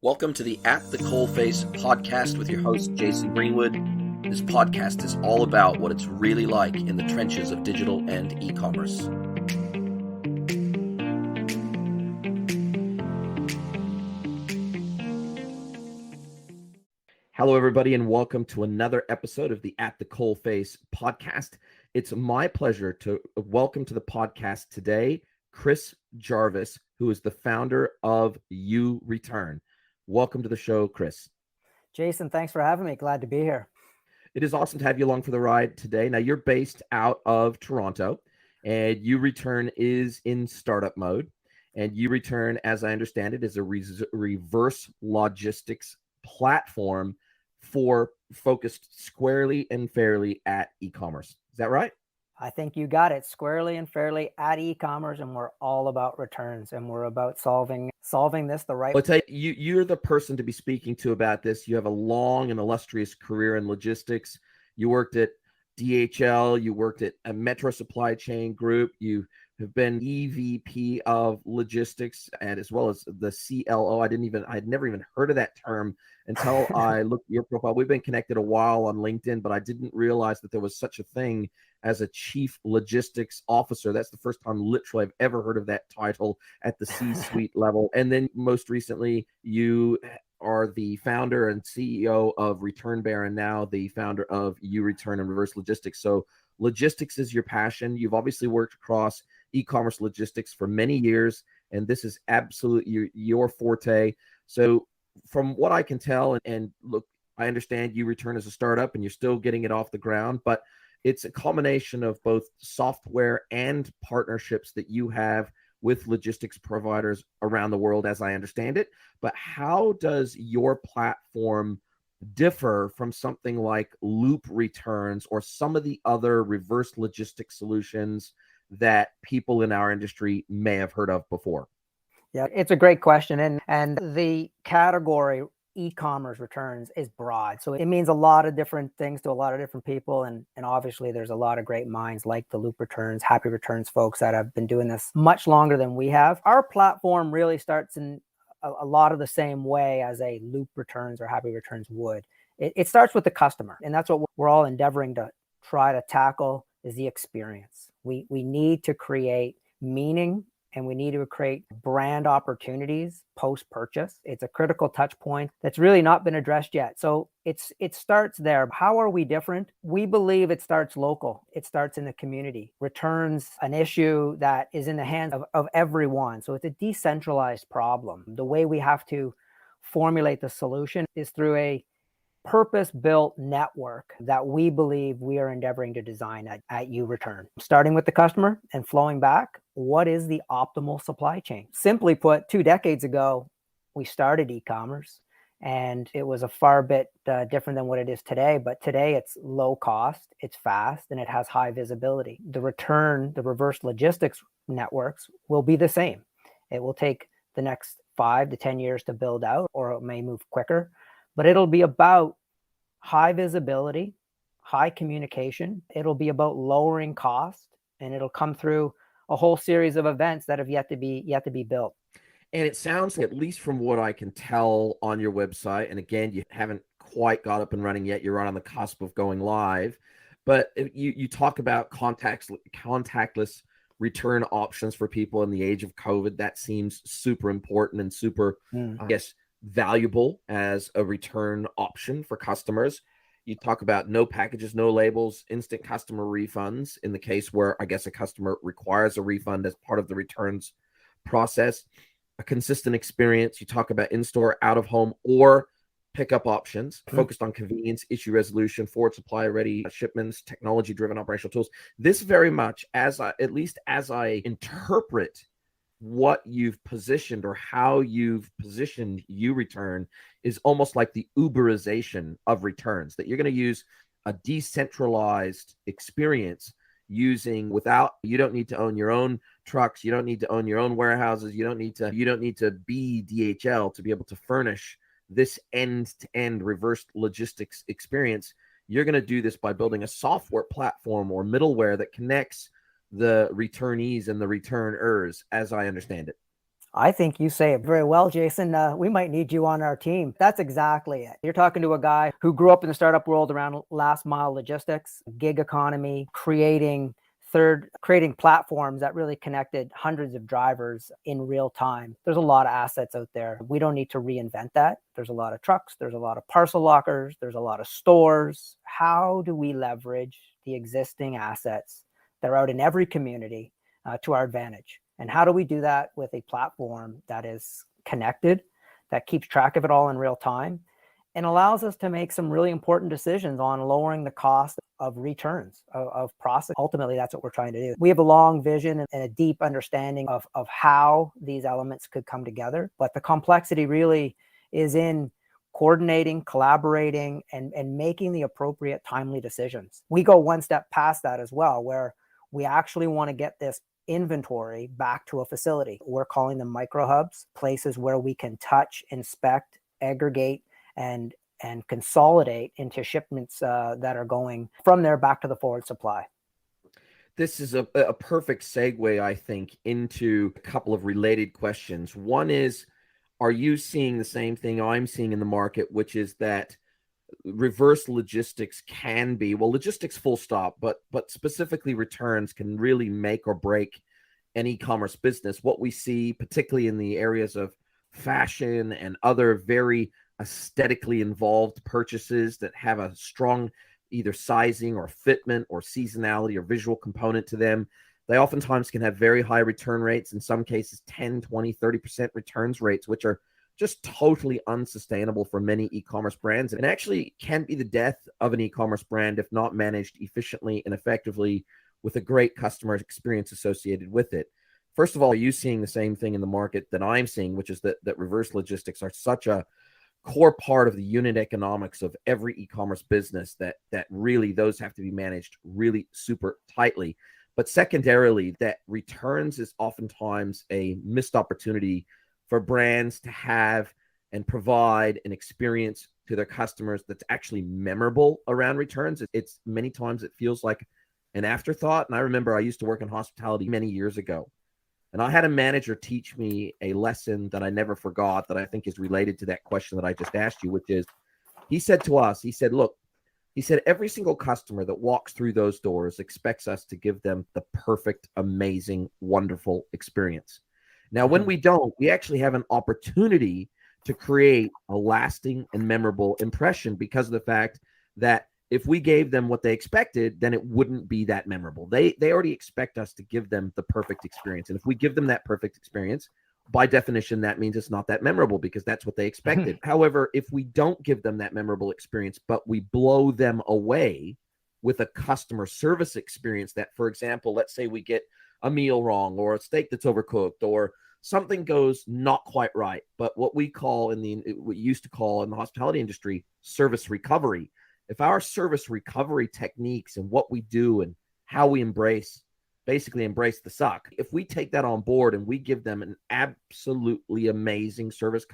Welcome to the At the Coalface podcast with your host, Jason Greenwood. This podcast is all about what it's really like in the trenches of digital and e-commerce. Hello, everybody, and welcome to another episode of the At the Coalface podcast. It's my pleasure to welcome to the podcast today, Chris Jarvis, who is the founder of uReturn. Welcome to the show, Chris. Jason, thanks for having me. Glad to be here. It is awesome to have you along for the ride today. Now, you're based out of Toronto, and uReturn is in startup mode. And uReturn, as I understand it, is a reverse logistics platform for focused squarely and fairly at e-commerce. Is that right? I think you got it squarely and fairly at e-commerce, and we're all about returns, and we're about solving this the right way. I'll tell you, you're the person to be speaking to about this. You have a long and illustrious career in logistics. You worked at DHL, you worked at a Metro Supply Chain Group, you have been EVP of logistics, and as well as the CLO. I'd never even heard of that term until I looked at your profile. We've been connected a while on LinkedIn, but I didn't realize that there was such a thing as a chief logistics officer. That's the first time literally I've ever heard of that title at the C-suite level. And then most recently, you are the founder and CEO of Return Bear, and now the founder of uReturn and Reverse Logistics. So logistics is your passion. You've obviously worked across e-commerce logistics for many years, and this is absolutely your forte. So from what I can tell, and look, I understand uReturn is a startup and you're still getting it off the ground, but it's a combination of both software and partnerships that you have with logistics providers around the world, as I understand it. But how does your platform differ from something like uReturns or some of the other reverse logistics solutions that people in our industry may have heard of before? Yeah, it's a great question. And the category e-commerce returns is broad. So it means a lot of different things to a lot of different people. And obviously there's a lot of great minds like the uReturns, Happy Returns folks that have been doing this much longer than we have. Our platform really starts in a lot of the same way as a uReturns or Happy Returns would. It starts with the customer. And that's what we're all endeavoring to try to tackle is the experience. We need to create meaning, and we need to create brand opportunities post-purchase. It's a critical touch point that's really not been addressed yet. So it starts there. How are we different? We believe it starts local. It starts in the community. Returns an issue that is in the hands of everyone. So it's a decentralized problem. The way we have to formulate the solution is through a purpose-built network that we believe we are endeavoring to design at uReturn. Starting with the customer and flowing back, what is the optimal supply chain? Simply put, 2 decades ago, we started e-commerce, and it was a far bit different than what it is today. But today it's low cost, it's fast, and it has high visibility. The reverse logistics networks will be the same. It will take the next 5 to 10 years to build out, or it may move quicker. But it'll be about high visibility, high communication. It'll be about lowering cost, and it'll come through a whole series of events that have yet to be built. And it sounds, at least from what I can tell on your website, and again, you haven't quite got up and running yet. You're right on the cusp of going live, but you talk about contactless return options for people in the age of COVID. That seems super important and super, I guess, valuable as a return option for customers. You talk about no packages, no labels, instant customer refunds in the case where I guess a customer requires a refund as part of the returns process, a consistent experience. You talk about in-store, out-of-home, or pickup options focused on convenience, issue resolution, forward supply ready shipments, technology-driven operational tools. This very much, at least as I interpret what you've positioned or how you've positioned uReturn, is almost like the Uberization of returns, that you're going to use a decentralized experience you don't need to own your own trucks, you don't need to own your own warehouses, you don't need to be DHL to be able to furnish this end-to-end reverse logistics experience. You're going to do this by building a software platform or middleware that connects the returnees and the returners, as I understand it. I think you say it very well, Jason. We might need you on our team. That's exactly it. You're talking to a guy who grew up in the startup world around last mile logistics, gig economy, creating platforms that really connected hundreds of drivers in real time. There's a lot of assets out there. We don't need to reinvent that. There's a lot of trucks. There's a lot of parcel lockers. There's a lot of stores. How do we leverage the existing assets that are out in every community to our advantage? And how do we do that with a platform that is connected, that keeps track of it all in real time, and allows us to make some really important decisions on lowering the cost of returns, of process. Ultimately, that's what we're trying to do. We have a long vision and a deep understanding of how these elements could come together. But the complexity really is in coordinating, collaborating, and making the appropriate timely decisions. We go one step past that as well, where we actually want to get this inventory back to a facility. We're calling them micro hubs, places where we can touch, inspect, aggregate, and consolidate into shipments that are going from there back to the forward supply. This is a perfect segue, I think, into a couple of related questions. One is, are you seeing the same thing I'm seeing in the market, which is that reverse logistics can be, well, logistics full stop, but specifically returns can really make or break an e-commerce business. What we see, particularly in the areas of fashion and other very aesthetically involved purchases that have a strong either sizing or fitment or seasonality or visual component to them, they oftentimes can have very high return rates, in some cases 10, 20, 30% returns rates, which are just totally unsustainable for many e-commerce brands, and actually can be the death of an e-commerce brand if not managed efficiently and effectively with a great customer experience associated with it. First of all, are you seeing the same thing in the market that I'm seeing, which is that reverse logistics are such a core part of the unit economics of every e-commerce business that really those have to be managed really super tightly? But secondarily, that returns is oftentimes a missed opportunity for brands to have and provide an experience to their customers that's actually memorable around returns. It's many times it feels like an afterthought. And I remember I used to work in hospitality many years ago, and I had a manager teach me a lesson that I never forgot that I think is related to that question that I just asked you, which is, he said to us, he said, look, he said, every single customer that walks through those doors expects us to give them the perfect, amazing, wonderful experience. Now, when we don't, we actually have an opportunity to create a lasting and memorable impression because of the fact that if we gave them what they expected, then it wouldn't be that memorable. They already expect us to give them the perfect experience. And if we give them that perfect experience, by definition, that means it's not that memorable because that's what they expected. However, if we don't give them that memorable experience, but we blow them away with a customer service experience that, for example, let's say we get a meal wrong or a steak that's overcooked or something goes not quite right, but what we call what you used to call in the hospitality industry, service recovery. If our service recovery techniques and what we do and how we basically embrace the suck, if we take that on board and we give them an absolutely amazing service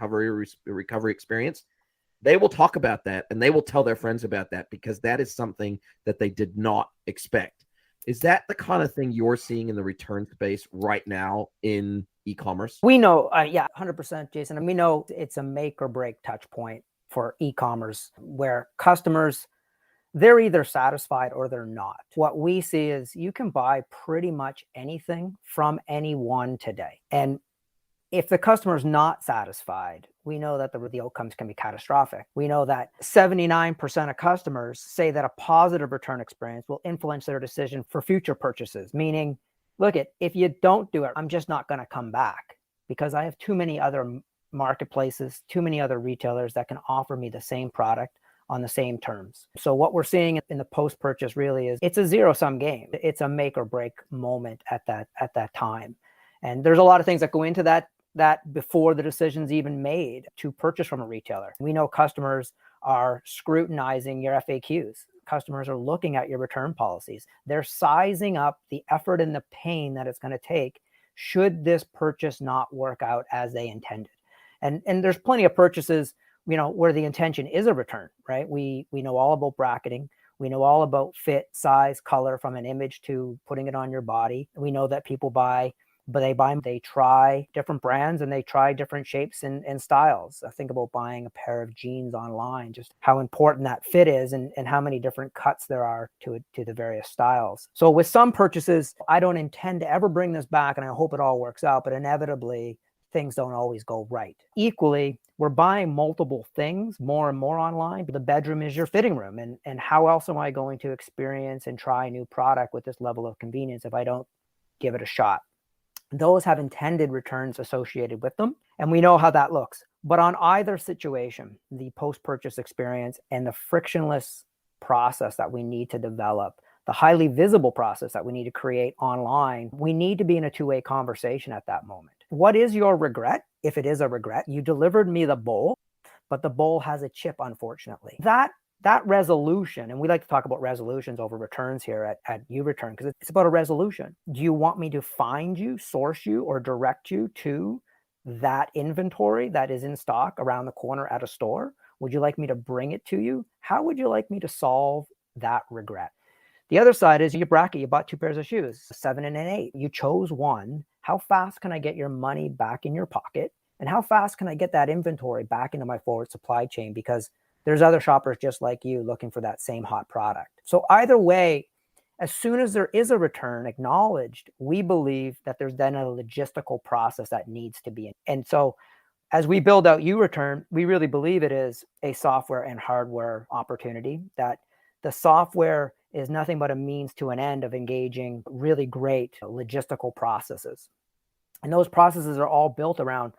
recovery experience, they will talk about that and they will tell their friends about that because that is something that they did not expect. Is that the kind of thing you're seeing in the return space right now in e-commerce? We know, 100%, Jason. And we know it's a make or break touch point for e-commerce where customers, they're either satisfied or they're not. What we see is you can buy pretty much anything from anyone today. And if the customer is not satisfied, we know that the outcomes can be catastrophic. We know that 79% of customers say that a positive return experience will influence their decision for future purchases, meaning, look, if you don't do it, I'm just not going to come back because I have too many other marketplaces, too many other retailers that can offer me the same product on the same terms. So what we're seeing in the post-purchase really is it's a zero-sum game. It's a make or break moment at that time. And there's a lot of things that go into that before the decision's even made to purchase from a retailer. We know customers are scrutinizing your FAQs. Customers are looking at your return policies. They're sizing up the effort and the pain that it's going to take should this purchase not work out as they intended. And there's plenty of purchases, where the intention is a return, right? We know all about bracketing. We know all about fit, size, color from an image to putting it on your body. We know that people buy but they try different brands and they try different shapes and styles. I think about buying a pair of jeans online, just how important that fit is and how many different cuts there are to the various styles. So with some purchases, I don't intend to ever bring this back, and I hope it all works out, but inevitably things don't always go right. Equally, we're buying multiple things more and more online. The bedroom is your fitting room. And how else am I going to experience and try a new product with this level of convenience if I don't give it a shot? Those have intended returns associated with them, and we know how that looks. But on either situation, the post-purchase experience and the frictionless process that we need to develop, the highly visible process that we need to create online, we need to be in a two-way conversation at that moment. What is your regret? If it is a regret, you delivered me the bowl, but the bowl has a chip, unfortunately. That resolution, and we like to talk about resolutions over returns here at uReturn, because it's about a resolution. Do you want me to find you, source you, or direct you to that inventory that is in stock around the corner at a store? Would you like me to bring it to you? How would you like me to solve that regret? The other side is you bracket, you bought two pairs of shoes, a 7 and an 8. You chose one. How fast can I get your money back in your pocket? And how fast can I get that inventory back into my forward supply chain? Because there's other shoppers just like you looking for that same hot product. So either way, as soon as there is a return acknowledged, we believe that there's then a logistical process that needs to be in. And so as we build out uReturn, we really believe it is a software and hardware opportunity, that the software is nothing but a means to an end of engaging really great logistical processes. And those processes are all built around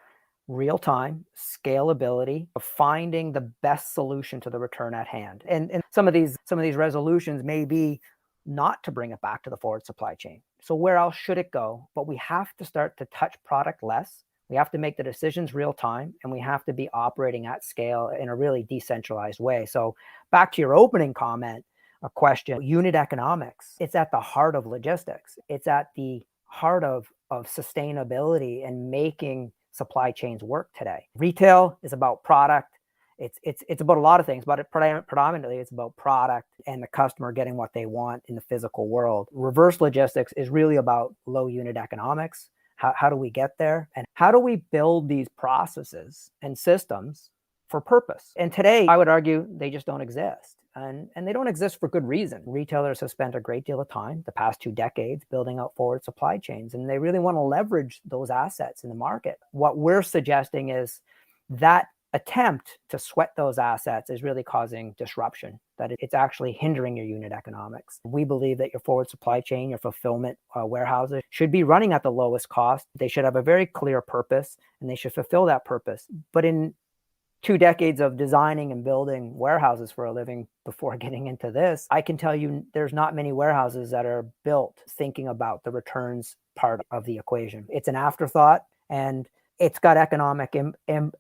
real-time scalability, of finding the best solution to the return at hand. And some of these resolutions may be not to bring it back to the forward supply chain. So where else should it go? But we have to start to touch product less. We have to make the decisions real time, and we have to be operating at scale in a really decentralized way. So back to your opening comment, a question, unit economics, it's at the heart of logistics. It's at the heart of sustainability and making supply chains work today. Retail is about product. It's about a lot of things, but predominantly it's about product and the customer getting what they want in the physical world. Reverse logistics is really about low unit economics. How do we get there? And how do we build these processes and systems for purpose? And today, I would argue they just don't exist. And they don't exist for good reason. Retailers have spent a great deal of time, the past 2 decades, building out forward supply chains, and they really want to leverage those assets in the market. What we're suggesting is that attempt to sweat those assets is really causing disruption, that it's actually hindering your unit economics. We believe that your forward supply chain, your fulfillment warehouses should be running at the lowest cost. They should have a very clear purpose, and they should fulfill that purpose. But in 2 decades of designing and building warehouses for a living before getting into this, I can tell you there's not many warehouses that are built thinking about the returns part of the equation. It's an afterthought, and it's got economic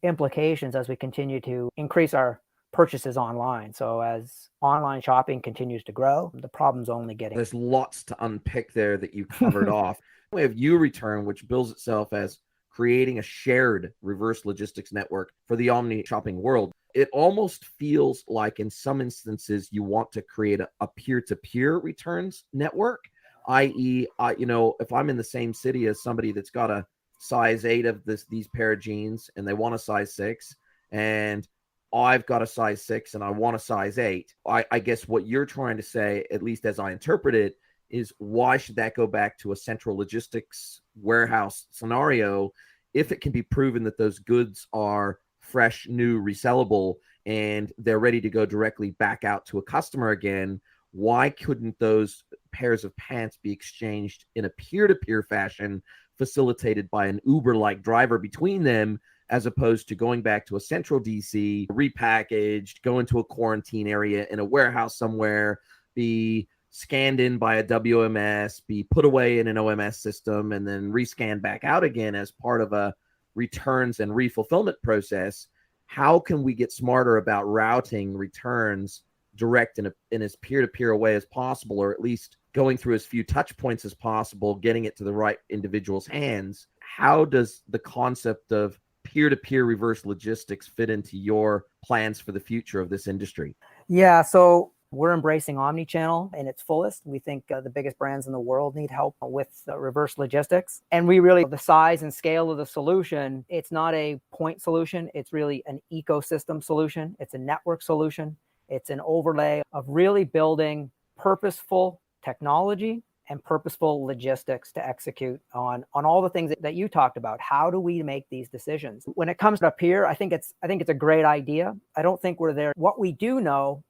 implications as we continue to increase our purchases online. So as online shopping continues to grow, the problem's only getting... There's lots to unpick there that you covered off. We have uReturn, which bills itself as creating a shared reverse logistics network for the omni shopping world. It almost feels like in some instances you want to create a peer-to-peer returns network, i.e., if I'm in the same city as somebody that's got a size 8 of these pair of jeans and they want a size 6, and I've got a size 6 and I want a size 8, I guess what you're trying to say, at least as I interpret it, is why should that go back to a central logistics warehouse scenario if it can be proven that those goods are fresh, new, resellable, and they're ready to go directly back out to a customer again? Why couldn't those pairs of pants be exchanged in a peer-to-peer fashion, facilitated by an Uber-like driver between them, as opposed to going back to a central DC, repackaged, go into a quarantine area in a warehouse somewhere, be scanned in by a WMS, be put away in an OMS system, and then rescanned back out again as part of a returns and refulfillment process? How can we get smarter about routing returns direct in as peer-to-peer a way as possible, or at least going through as few touch points as possible, getting it to the right individual's hands? How does the concept of peer-to-peer reverse logistics fit into your plans for the future of this industry? Yeah, so We're embracing omni-channel in its fullest. We think the biggest brands in the world need help with reverse logistics. And we really, the size and scale of the solution, it's not a point solution. It's really an ecosystem solution. It's a network solution. It's an overlay of really building purposeful technology and purposeful logistics to execute on all the things that you talked about. How do we make these decisions? When it comes up here, I think it's a great idea. I don't think we're there. What we do know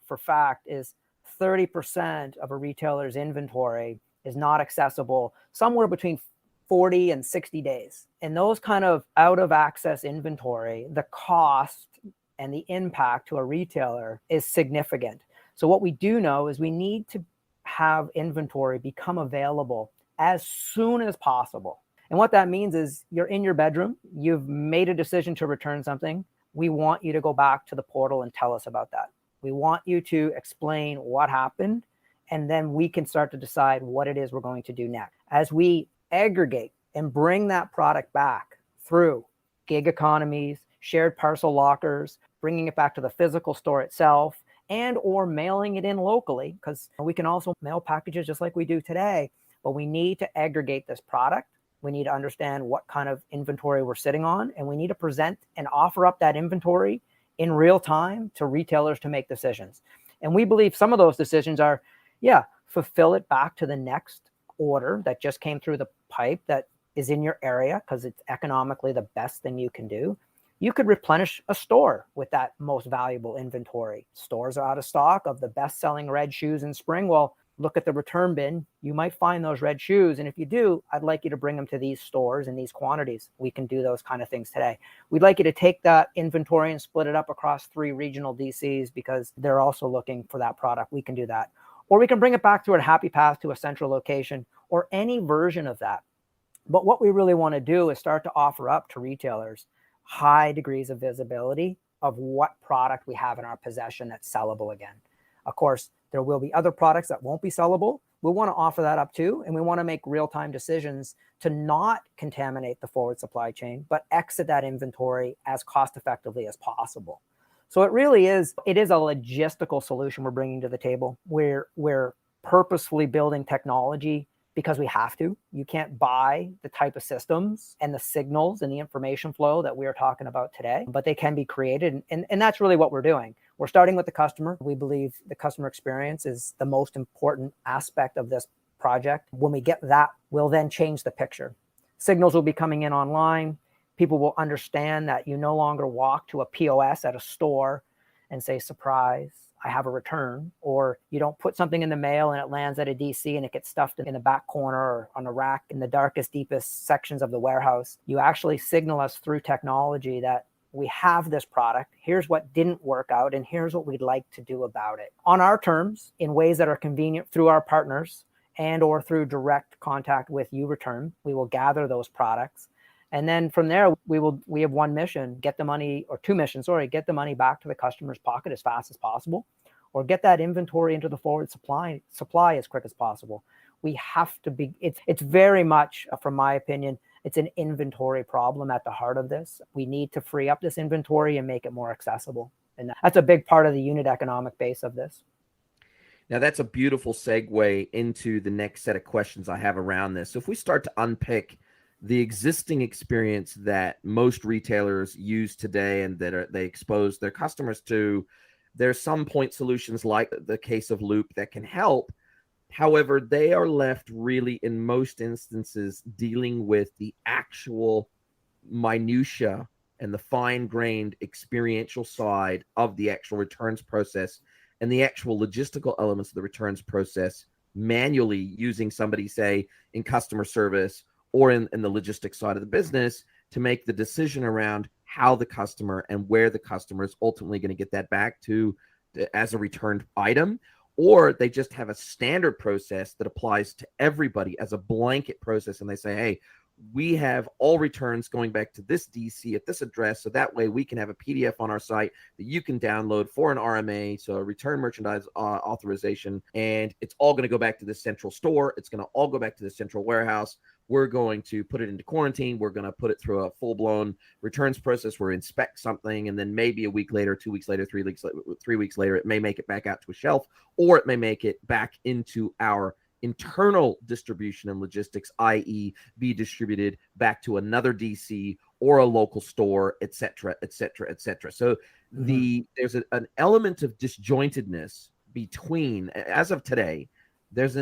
for fact is 30% of a retailer's inventory is not accessible somewhere between 40 and 60 days. And those kind of out of access inventory, the cost and the impact to a retailer is significant. So what we do know is we need to have inventory become available as soon as possible. And what that means is you're in your bedroom, you've made a decision to return something. We want you to go back to the portal and tell us about that. We want you to explain what happened, and then we can start to decide what it is we're going to do next. As we aggregate and bring that product back through gig economies, shared parcel lockers, bringing it back to the physical store itself, and or mailing it in locally, because we can also mail packages just like we do today, but we need to aggregate this product. We need to understand what kind of inventory we're sitting on, and we need to present and offer up that inventory in real time to retailers to make decisions. And we believe some of those decisions are, fulfill it back to the next order that just came through the pipe that is in your area because it's economically the best thing you can do. You could replenish a store with that most valuable inventory. Stores are out of stock of the best-selling red shoes in spring. Well, look at the return bin. You might find those red shoes. And if you do, I'd like you to bring them to these stores in these quantities. We can do those kind of things today. We'd like you to take that inventory and split it up across 3 regional DCs because they're also looking for that product. We can do that. Or we can bring it back through a happy path to a central location or any version of that. But what we really want to do is start to offer up to retailers high degrees of visibility of what product we have in our possession that's sellable again. Of course, there will be other products that won't be sellable. We want to offer that up too, and we want to make real-time decisions to not contaminate the forward supply chain, but exit that inventory as cost-effectively as possible. So it is a logistical solution we're bringing to the table. We're purposefully building technology because we have to. You can't buy the type of systems and the signals and the information flow that we are talking about today, but they can be created. And that's really what we're doing. We're starting with the customer. We believe the customer experience is the most important aspect of this project. When we get that, we'll then change the picture. Signals will be coming in online. People will understand that you no longer walk to a POS at a store and say, surprise, I have a return, or you don't put something in the mail and it lands at a DC and it gets stuffed in the back corner or on a rack in the darkest, deepest sections of the warehouse. You actually signal us through technology that we have this product. Here's what didn't work out, and here's what we'd like to do about it on our terms in ways that are convenient through our partners and or through direct contact with uReturn. We will gather those products. And then from there, we have one mission, get the money, or 2 missions, get the money back to the customer's pocket as fast as possible, or get that inventory into the forward supply as quick as possible. We have to be, it's very much, from my opinion, it's an inventory problem at the heart of this. We need to free up this inventory and make it more accessible. And that's a big part of the unit economic base of this. Now, that's a beautiful segue into the next set of questions I have around this. So if we start to unpick the existing experience that most retailers use today and that they expose their customers to, there's some point solutions like the case of Loop that can help. However, they are left really in most instances dealing with the actual minutia and the fine-grained experiential side of the actual returns process and the actual logistical elements of the returns process manually using somebody, say, in customer service or in the logistics side of the business to make the decision around how the customer and where the customer is ultimately going to get that back to as a returned item, or they just have a standard process that applies to everybody as a blanket process. And they say, hey, we have all returns going back to this DC at this address. So that way we can have a PDF on our site that you can download for an RMA, so a return merchandise authorization. And it's all going to go back to the central store. It's going to all go back to the central warehouse. we're going to put it into quarantine. We're going to put it through a full-blown returns process. We're inspect something, and then maybe a week later, 2 weeks later, 3 weeks later, it may make it back out to a shelf, or it may make it back into our internal distribution and logistics, i.e. be distributed back to another DC or a local store, et cetera, et cetera, et cetera. So there's an element of disjointedness between, as of today, there's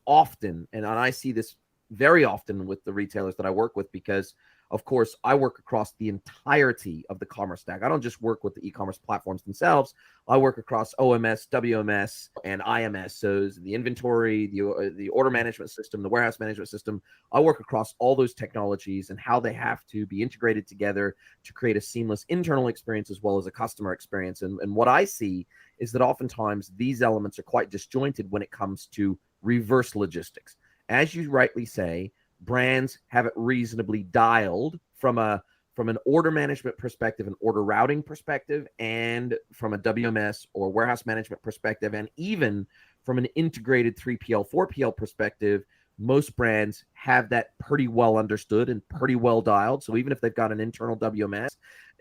often, and I see this very often with the retailers that I work with, because of course I work across the entirety of the commerce stack. I don't just work with the e-commerce platforms themselves. I work across OMS, WMS, and IMS. So the inventory, the order management system, the warehouse management system. I work across all those technologies and how they have to be integrated together to create a seamless internal experience as well as a customer experience. And what I see is that oftentimes these elements are quite disjointed when it comes to reverse logistics. As you rightly say, brands have it reasonably dialed from an order management perspective, an order routing perspective, and from a WMS or warehouse management perspective, and even from an integrated 3PL, 4PL perspective. Most brands have that pretty well understood and pretty well dialed. So even if they've got an internal WMS,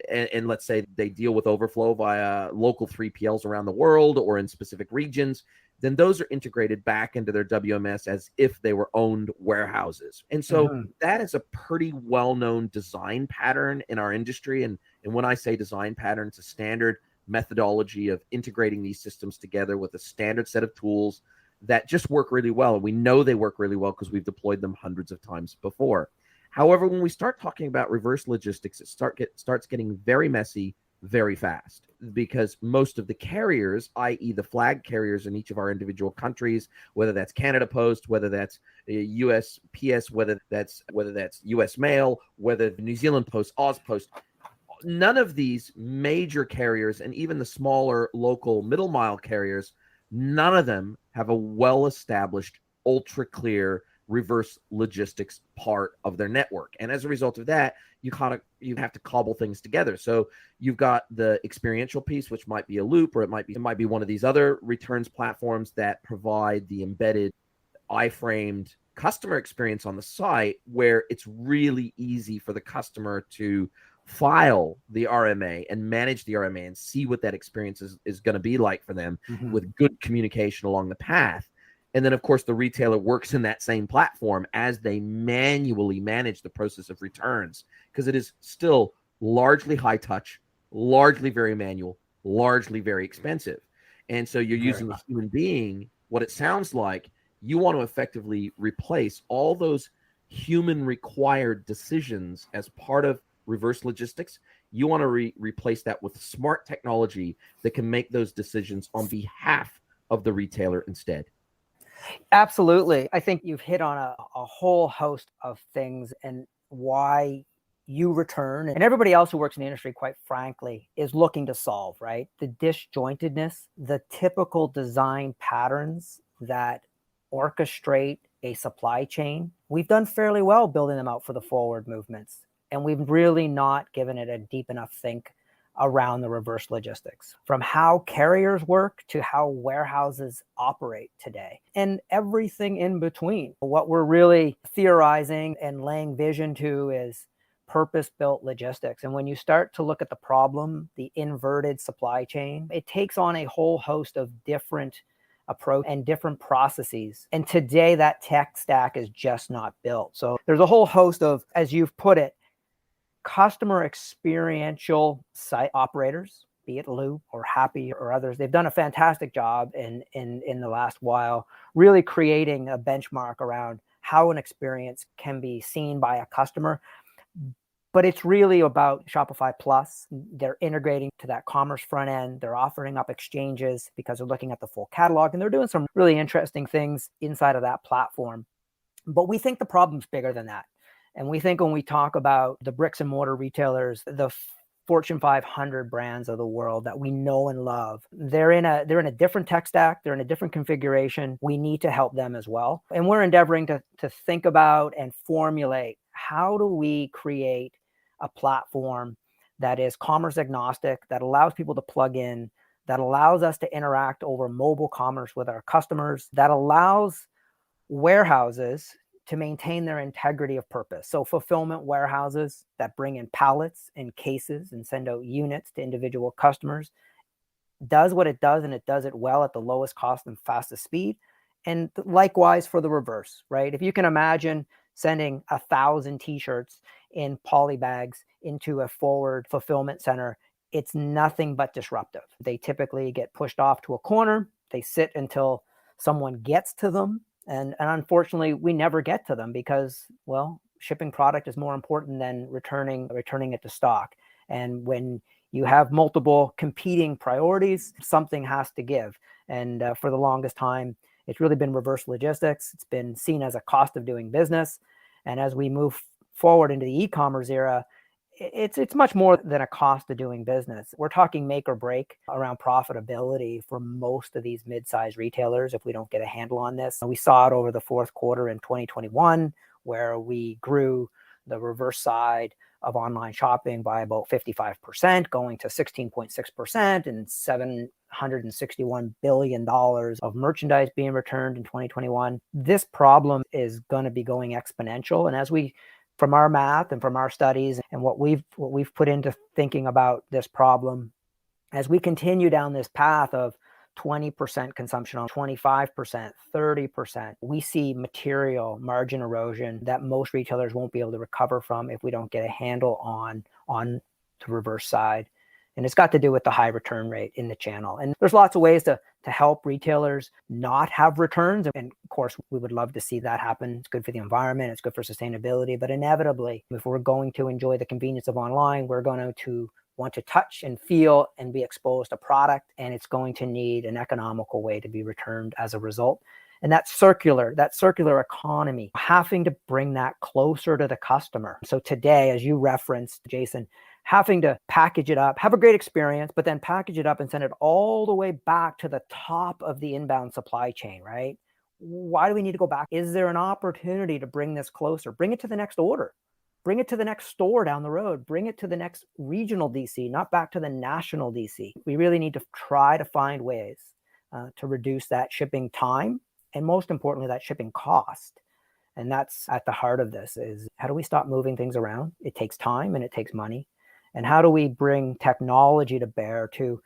and let's say they deal with overflow via local 3PLs around the world or in specific regions, then those are integrated back into their WMS as if they were owned warehouses. And so that is a pretty well-known design pattern in our industry. And when I say design pattern, it's a standard methodology of integrating these systems together with a standard set of tools that just work really well. And we know they work really well because we've deployed them hundreds of times before. However, when we start talking about reverse logistics, it starts getting very messy very fast, because most of the carriers, i.e. the flag carriers in each of our individual countries, whether that's Canada Post, whether that's USPS, whether that's US Mail, whether New Zealand Post, Ozpost, none of these major carriers, and even the smaller local middle mile carriers, none of them have a well-established, ultra clear reverse logistics part of their network. And as a result of that, you have to cobble things together. So you've got the experiential piece, which might be a Loop, or it might be one of these other returns platforms that provide the embedded iframed customer experience on the site, where it's really easy for the customer to file the RMA and manage the RMA and see what that experience is going to be like for them, with good communication along the path. And then, of course, the retailer works in that same platform as they manually manage the process of returns, because it is still largely high touch, largely very manual, largely very expensive. And so you're using the human being. What it sounds like, you want to effectively replace all those human required decisions as part of reverse logistics. You want to replace that with smart technology that can make those decisions on behalf of the retailer instead. Absolutely. I think you've hit on a whole host of things, and why uReturn and everybody else who works in the industry, quite frankly, is looking to solve, right? The disjointedness, the typical design patterns that orchestrate a supply chain. We've done fairly well building them out for the forward movements, and we've really not given it a deep enough think around the reverse logistics, from how carriers work to how warehouses operate today, and everything in between. What we're really theorizing and laying vision to is purpose-built logistics. And when you start to look at the problem, the inverted supply chain, it takes on a whole host of different approach and different processes. And today that tech stack is just not built. So there's a whole host of, as you've put it, customer experiential site operators, be it Loop or Happy or others. They've done a fantastic job in the last while, really creating a benchmark around how an experience can be seen by a customer. But it's really about Shopify Plus. They're integrating to that commerce front end. They're offering up exchanges because they're looking at the full catalog, and they're doing some really interesting things inside of that platform. But we think the problem's bigger than that. And we think when we talk about the bricks and mortar retailers, the Fortune 500 brands of the world that we know and love, they're in a different tech stack. They're in a different configuration. We need to help them as well. And we're endeavoring to think about and formulate, how do we create a platform that is commerce agnostic, that allows people to plug in, that allows us to interact over mobile commerce with our customers, that allows warehouses to maintain their integrity of purpose. So fulfillment warehouses that bring in pallets and cases and send out units to individual customers does what it does, and it does it well at the lowest cost and fastest speed. And likewise for the reverse, right? If you can imagine sending 1,000 t-shirts in poly bags into a forward fulfillment center, it's nothing but disruptive. They typically get pushed off to a corner. They sit until someone gets to them. And unfortunately, we never get to them because, well, shipping product is more important than returning it to stock. And when you have multiple competing priorities, something has to give. And for the longest time, it's really been reverse logistics. It's been seen as a cost of doing business. And as we move forward into the e-commerce era, it's much more than a cost of doing business. We're talking make or break around profitability for most of these mid-sized retailers if we don't get a handle on this. And we saw it over the fourth quarter in 2021, where we grew the reverse side of online shopping by about 55%, going to 16.6% and $761 billion of merchandise being returned in 2021. This problem is going to be going exponential. And as we, from our math and from our studies and what we've put into thinking about this problem, as we continue down this path of 20% consumption on 25%, 30%, we see material margin erosion that most retailers won't be able to recover from if we don't get a handle on the reverse side. And it's got to do with the high return rate in the channel. And there's lots of ways to help retailers not have returns. And of course, we would love to see that happen. It's good for the environment. It's good for sustainability. But inevitably, if we're going to enjoy the convenience of online, we're going to want to touch and feel and be exposed to product. And it's going to need an economical way to be returned as a result. And that circular economy, having to bring that closer to the customer. So today, as you referenced, Jason, having to package it up, have a great experience, but then package it up and send it all the way back to the top of the inbound supply chain, right? Why do we need to go back? Is there an opportunity to bring this closer? Bring it to the next order. Bring it to the next store down the road. Bring it to the next regional DC, not back to the national DC. We really need to try to find ways to reduce that shipping time and, most importantly, that shipping cost. And that's at the heart of this is, how do we stop moving things around? It takes time and it takes money. And how do we bring technology to bear to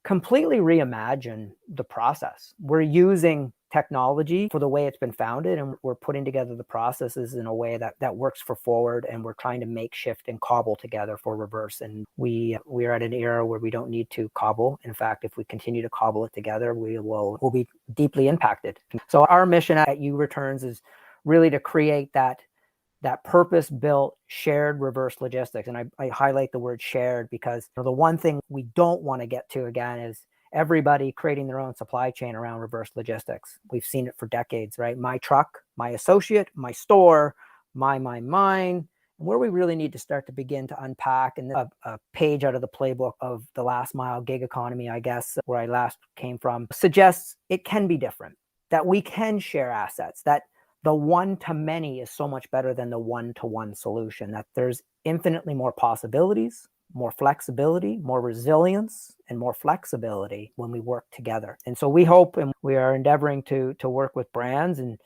completely reimagine the process? We're using technology for the way it's been founded, and we're putting together the processes in a way that works for forward, and we're trying to make shift and cobble together for reverse. And we are at an era where we don't need to cobble. In fact, if we continue to cobble it together, we'll be deeply impacted. So our mission at uReturns is really to create that purpose-built shared reverse logistics. And I highlight the word shared because the one thing we don't want to get to again is everybody creating their own supply chain around reverse logistics. We've seen it for decades, right? My truck, my associate, my store, mine. And where we really need to start to begin to unpack, and a page out of the playbook of the last mile gig economy, I guess, where I last came from, suggests it can be different, that we can share assets, that the one-to-many is so much better than the one-to-one solution, that there's infinitely more possibilities, more flexibility, more resilience, and more flexibility when we work together. And so we hope, and we are endeavoring to work with brands and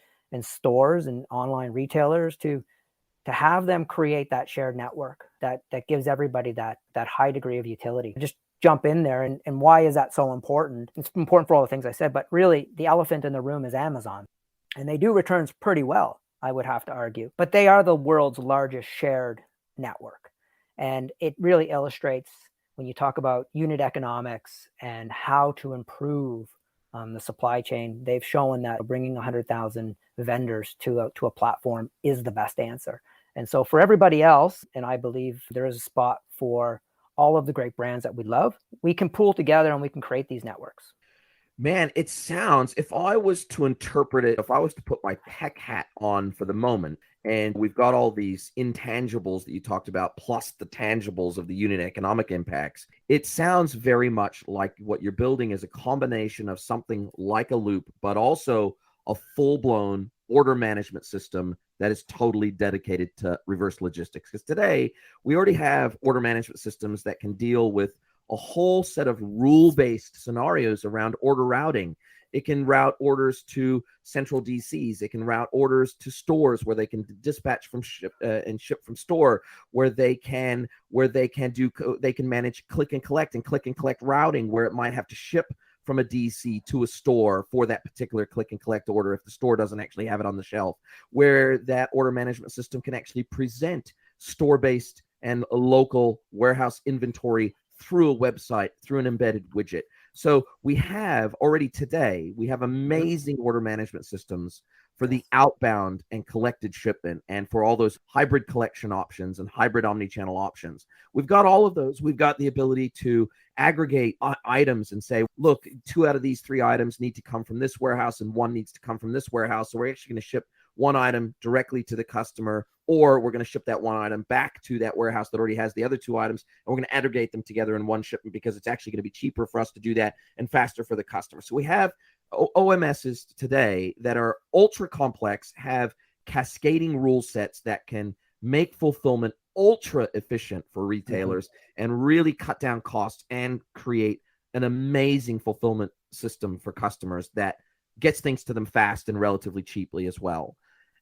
stores and online retailers to have them create that shared network that gives everybody that high degree of utility. Just jump in there. And why is that so important? It's important for all the things I said, but really the elephant in the room is Amazon. And they do returns pretty well, I would have to argue. But they are the world's largest shared network. And it really illustrates, when you talk about unit economics and how to improve the supply chain, they've shown that bringing 100,000 vendors to a platform is the best answer. And so for everybody else, and I believe there is a spot for all of the great brands that we love, we can pool together and we can create these networks. Man, it sounds, if I was to interpret it, if I was to put my tech hat on for the moment, and we've got all these intangibles that you talked about, plus the tangibles of the unit economic impacts, it sounds very much like what you're building is a combination of something like a Loop, but also a full-blown order management system that is totally dedicated to reverse logistics. Because today, we already have order management systems that can deal with a whole set of rule-based scenarios around order routing It can route orders to central DCs. It can route orders to stores where they can dispatch from ship and ship from store, where they can manage click and collect routing, where it might have to ship from a DC to a store for that particular click and collect order if the store doesn't actually have it on the shelf, where that order management system can actually present store-based and a local warehouse inventory through a website, through an embedded widget. So we have already today, we have amazing order management systems for the outbound and collected shipment, and for all those hybrid collection options and hybrid omni-channel options. We've got all of those. We've got the ability to aggregate items and say, look, 2 out of these 3 items need to come from this warehouse and 1 needs to come from this warehouse. So we're actually going to ship 1 item directly to the customer, or we're going to ship that 1 item back to that warehouse that already has the other 2 items, and we're going to aggregate them together in 1 shipment because it's actually going to be cheaper for us to do that and faster for the customer. So we have OMSs today that are ultra complex, have cascading rule sets that can make fulfillment ultra efficient for retailers and really cut down costs and create an amazing fulfillment system for customers that gets things to them fast and relatively cheaply as well.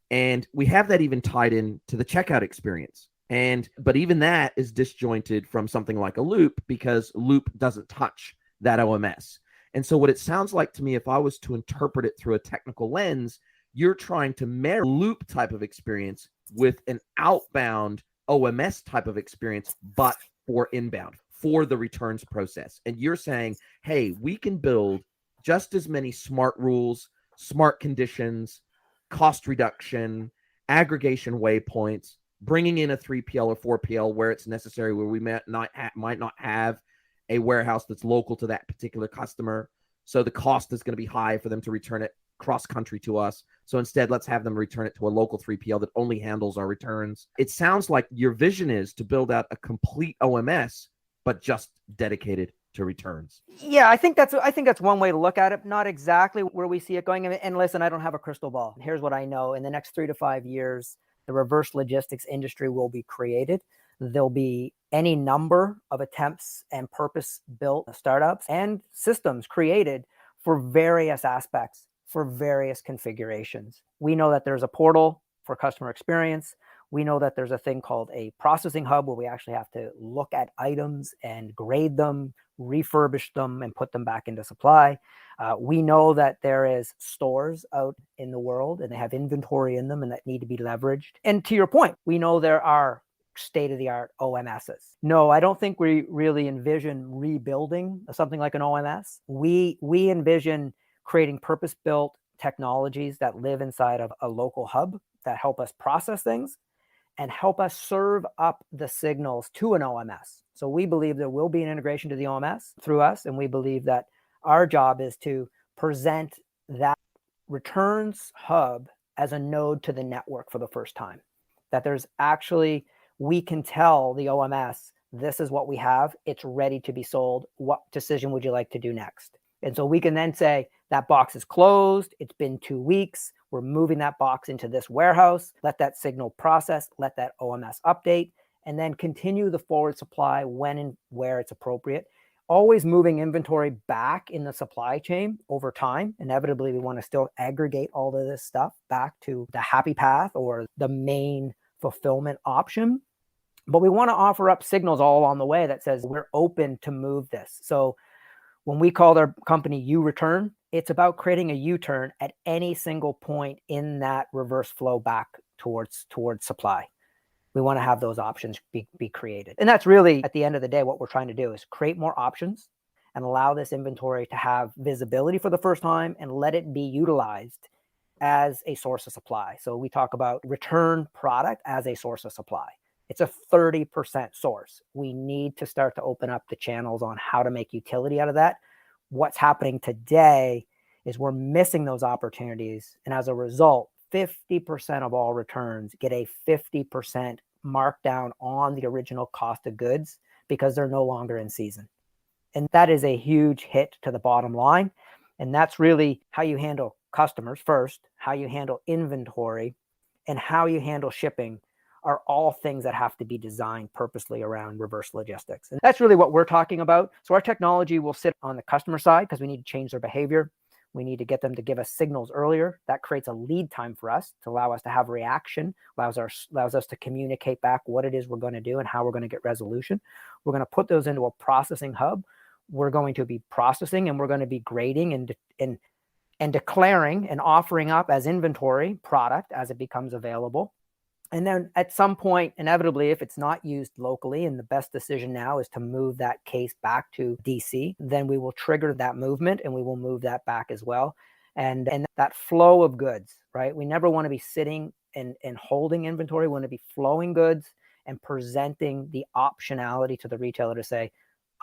And we have that even tied in to the checkout experience. But even that is disjointed from something like a Loop, because Loop doesn't touch that OMS. And so what it sounds like to me, if I was to interpret it through a technical lens, you're trying to marry Loop type of experience with an outbound OMS type of experience, but for inbound, for the returns process. And you're saying, hey, we can build just as many smart rules, smart conditions, cost reduction, aggregation waypoints, bringing in a 3PL or 4PL where it's necessary, where we might not have a warehouse that's local to that particular customer. So the cost is going to be high for them to return it cross country to us. So instead, let's have them return it to a local 3PL that only handles our returns. It sounds like your vision is to build out a complete OMS, but just dedicated to returns. Yeah, I think that's one way to look at it. Not exactly where we see it going. And listen, I don't have a crystal ball. Here's what I know. In the next 3 to 5 years, the reverse logistics industry will be created. There'll be any number of attempts and purpose-built startups and systems created for various aspects, for various configurations. We know that there's a portal for customer experience. We know that there's a thing called a processing hub where we actually have to look at items and grade them, refurbish them, and put them back into supply. We know that there is stores out in the world and they have inventory in them and that need to be leveraged. And to your point, we know there are state-of-the-art OMSs. No, I don't think we really envision rebuilding something like an OMS. We envision creating purpose-built technologies that live inside of a local hub that help us process things and help us serve up the signals to an OMS. So we believe there will be an integration to the OMS through us, and we believe that our job is to present that returns hub as a node to the network for the first time. That there's actually, we can tell the OMS, this is what we have, it's ready to be sold, what decision would you like to do next? And so we can then say, that box is closed, it's been 2 weeks, we're moving that box into this warehouse, let that signal process, let that OMS update, and then continue the forward supply when and where it's appropriate. Always moving inventory back in the supply chain over time. Inevitably, we want to still aggregate all of this stuff back to the happy path or the main fulfillment option. But we want to offer up signals all along the way that says we're open to move this. So when we call our company uReturn, it's about creating a U-turn at any single point in that reverse flow back towards supply. We want to have those options be created. And that's really, at the end of the day, what we're trying to do is create more options and allow this inventory to have visibility for the first time and let it be utilized as a source of supply. So we talk about return product as a source of supply. It's a 30% source. We need to start to open up the channels on how to make utility out of that. What's happening today is we're missing those opportunities. And as a result, 50% of all returns get a 50% markdown on the original cost of goods because they're no longer in season. And that is a huge hit to the bottom line. And that's really how you handle customers first, how you handle inventory, and how you handle shipping are all things that have to be designed purposely around reverse logistics. And that's really what we're talking about. So our technology will sit on the customer side because we need to change their behavior. We need to get them to give us signals earlier. That creates a lead time for us to allow us to have reaction, allows us to communicate back what it is we're going to do and how we're going to get resolution. We're going to put those into a processing hub. We're going to be processing, and we're going to be grading and declaring and offering up as inventory product as it becomes available. And then at some point, inevitably, if it's not used locally, and the best decision now is to move that case back to DC, then we will trigger that movement and we will move that back as well. And that flow of goods, right? We never want to be sitting and holding inventory. We want to be flowing goods and presenting the optionality to the retailer to say,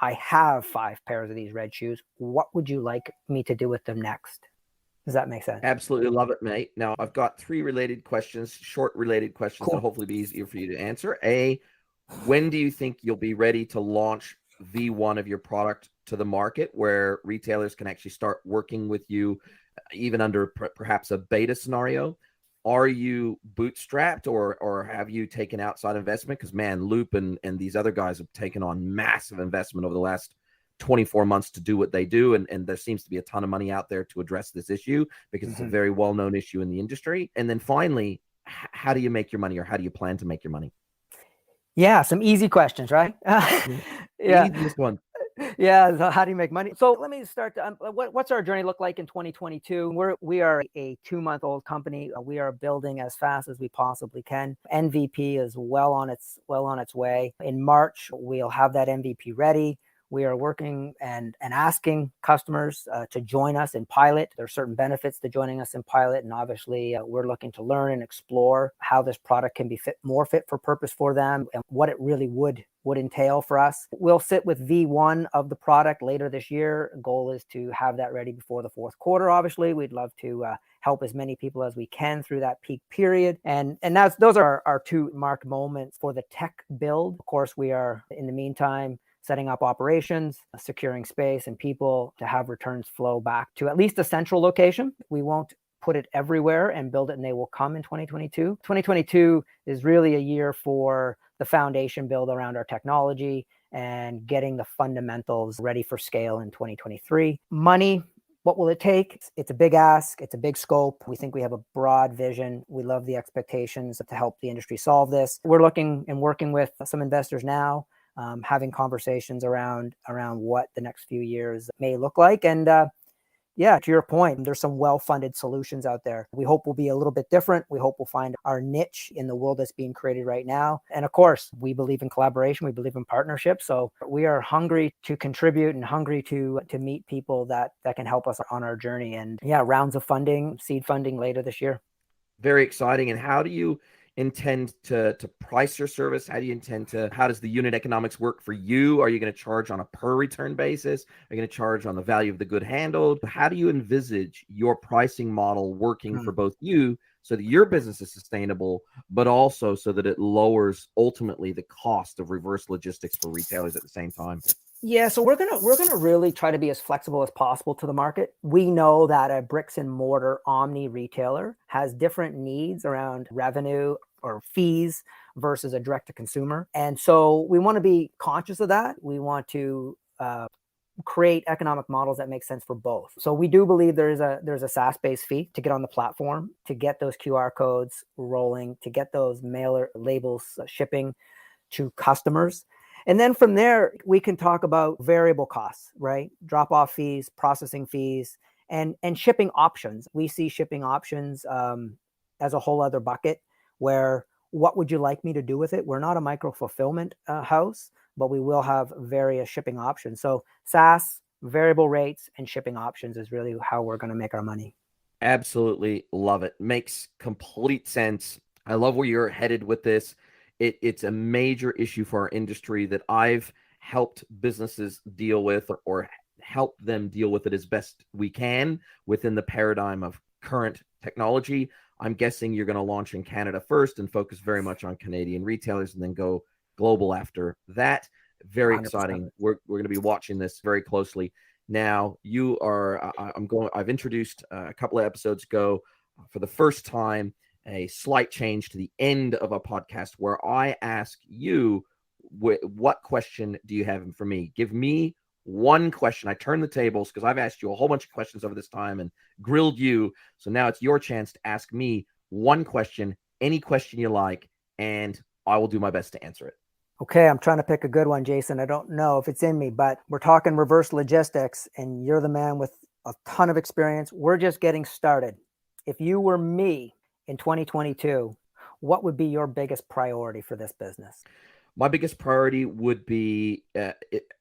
I have 5 pairs of these red shoes. What would you like me to do with them next? Does that make sense? Absolutely love it, mate. Now, I've got 3 related questions, short related questions Cool. that'll hopefully be easier for you to answer. A, when do you think you'll be ready to launch V1 of your product to the market where retailers can actually start working with you, even under perhaps a beta scenario? Are you bootstrapped or have you taken outside investment? Because, man, Loop and these other guys have taken on massive investment over the last 24 months to do what they do. And there seems to be a ton of money out there to address this issue because it's a very well-known issue in the industry. And then finally, how do you make your money, or how do you plan to make your money? Yeah, some easy questions, right? Yeah. Easiest one. Yeah, so how do you make money? So let me start. What's our journey look like in 2022? We are a 2-month-old company. We are building as fast as we possibly can. MVP is well on its way. In March, we'll have that MVP ready. We are working and asking customers to join us in pilot. There are certain benefits to joining us in pilot. And obviously, we're looking to learn and explore how this product can be more fit for purpose for them and what it really would entail for us. We'll sit with V1 of the product later this year. Goal is to have that ready before the 4th quarter. Obviously, we'd love to help as many people as we can through that peak period. And those are our 2 mark moments for the tech build. Of course, we are, in the meantime, setting up operations, securing space and people to have returns flow back to at least a central location. We won't put it everywhere and build it, and they will come in 2022. 2022 is really a year for the foundation build around our technology and getting the fundamentals ready for scale in 2023. Money, what will it take? It's a big ask. It's a big scope. We think we have a broad vision. We love the expectations to help the industry solve this. We're looking and working with some investors now, having conversations around what the next few years may look like. And yeah, to your point, there's some well-funded solutions out there. We hope we'll be a little bit different. We hope we'll find our niche in the world that's being created right now. And of course, we believe in collaboration. We believe in partnership. So we are hungry to contribute and hungry to meet people that can help us on our journey. And yeah, rounds of funding, seed funding later this year. Very exciting. And how do you intend to price your service? How does the unit economics work for you? Are you going to charge on a per return basis? Are you going to charge on the value of the good handled? How do you envisage your pricing model working for both you so that your business is sustainable, but also so that it lowers ultimately the cost of reverse logistics for retailers at the same time? Yeah, so we're gonna really try to be as flexible as possible to the market. We know that a bricks and mortar omni retailer has different needs around revenue or fees versus a direct to consumer, and so we want to be conscious of that. We want to create economic models that make sense for both. So we do believe there's a SaaS-based fee to get on the platform, to get those QR codes rolling, to get those mailer labels shipping to customers. And then from there, we can talk about variable costs, right? Drop-off fees, processing fees, and shipping options. We see shipping options as a whole other bucket where what would you like me to do with it? We're not a micro fulfillment house, but we will have various shipping options. So SaaS, variable rates, and shipping options is really how we're going to make our money. Absolutely love it. Makes complete sense. I love where you're headed with this. It's a major issue for our industry that I've helped businesses deal with or help them deal with it as best we can within the paradigm of current technology. I'm guessing you're going to launch in Canada first and focus very much on Canadian retailers and then go global after that. Very 100%. Exciting. We're going to be watching this very closely. Now, I've introduced a couple of episodes ago for the first time a slight change to the end of a podcast where I ask you, what question do you have for me? Give me one question. I turn the tables because I've asked you a whole bunch of questions over this time and grilled you. So now it's your chance to ask me one question, any question you like, and I will do my best to answer it. Okay, I'm trying to pick a good one, Jason. I don't know if it's in me, but we're talking reverse logistics, and you're the man with a ton of experience. We're just getting started. If you were me in 2022, what would be your biggest priority for this business? My biggest priority would be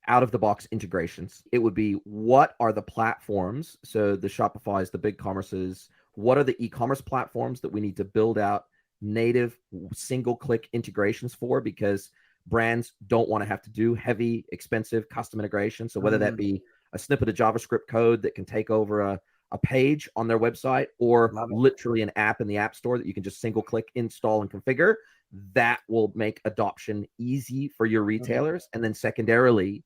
out-of-the-box integrations. It would be, what are the platforms? So the Shopify's, the BigCommerce's, what are the e-commerce platforms that we need to build out native single-click integrations for? Because brands don't want to have to do heavy, expensive custom integration. So whether that be a snippet of JavaScript code that can take over a page on their website, or literally an app in the App Store that you can just single-click, install, and configure, that will make adoption easy for your retailers. And then secondarily,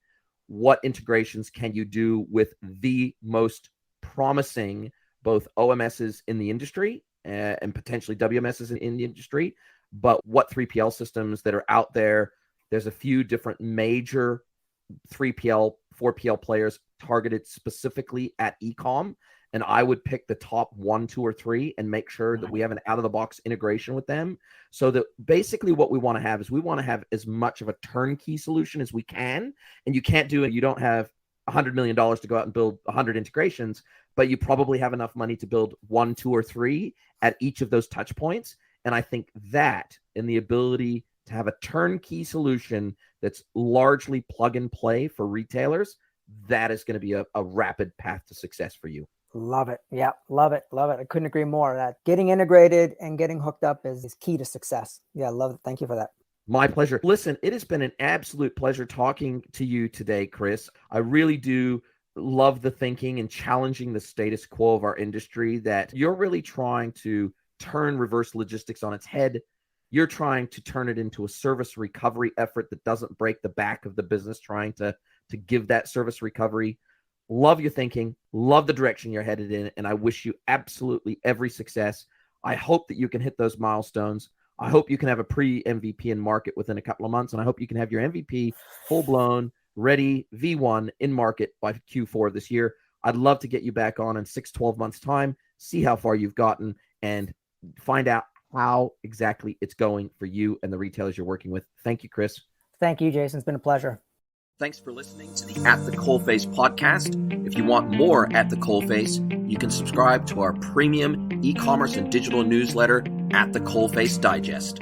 what integrations can you do with the most promising both OMSs in the industry and potentially WMSs in the industry, but what 3PL systems that are out there? There's a few different major 3PL, 4PL players targeted specifically at e-com. And I would pick the top 1, 2, or 3 and make sure that we have an out-of-the-box integration with them. So that basically what we want to have is, we want to have as much of a turnkey solution as we can. And you can't do it. You don't have $100 million to go out and build 100 integrations, but you probably have enough money to build 1, 2, or 3 at each of those touch points. And I think that, and the ability to have a turnkey solution that's largely plug and play for retailers, that is going to be a rapid path to success for you. Love it. Yeah, love it. Love it. I couldn't agree more. That getting integrated and getting hooked up is key to success. Yeah, love it. Thank you for that. My pleasure. Listen, it has been an absolute pleasure talking to you today, Chris. I really do love the thinking and challenging the status quo of our industry, that you're really trying to turn reverse logistics on its head. You're trying to turn it into a service recovery effort that doesn't break the back of the business, trying to give that service recovery. Love your thinking, love the direction you're headed in, and I wish you absolutely every success. I hope that you can hit those milestones. I hope you can have a pre-MVP in market within a couple of months, and I hope you can have your MVP full-blown, ready, V1 in market by Q4 of this year. I'd love to get you back on in 6-12 months' time, see how far you've gotten, and find out how exactly it's going for you and the retailers you're working with. Thank you, Chris. Thank you, Jason. It's been a pleasure. Thanks for listening to the At the Coalface podcast. If you want more At the Coalface, you can subscribe to our premium e-commerce and digital newsletter, At the Coalface Digest.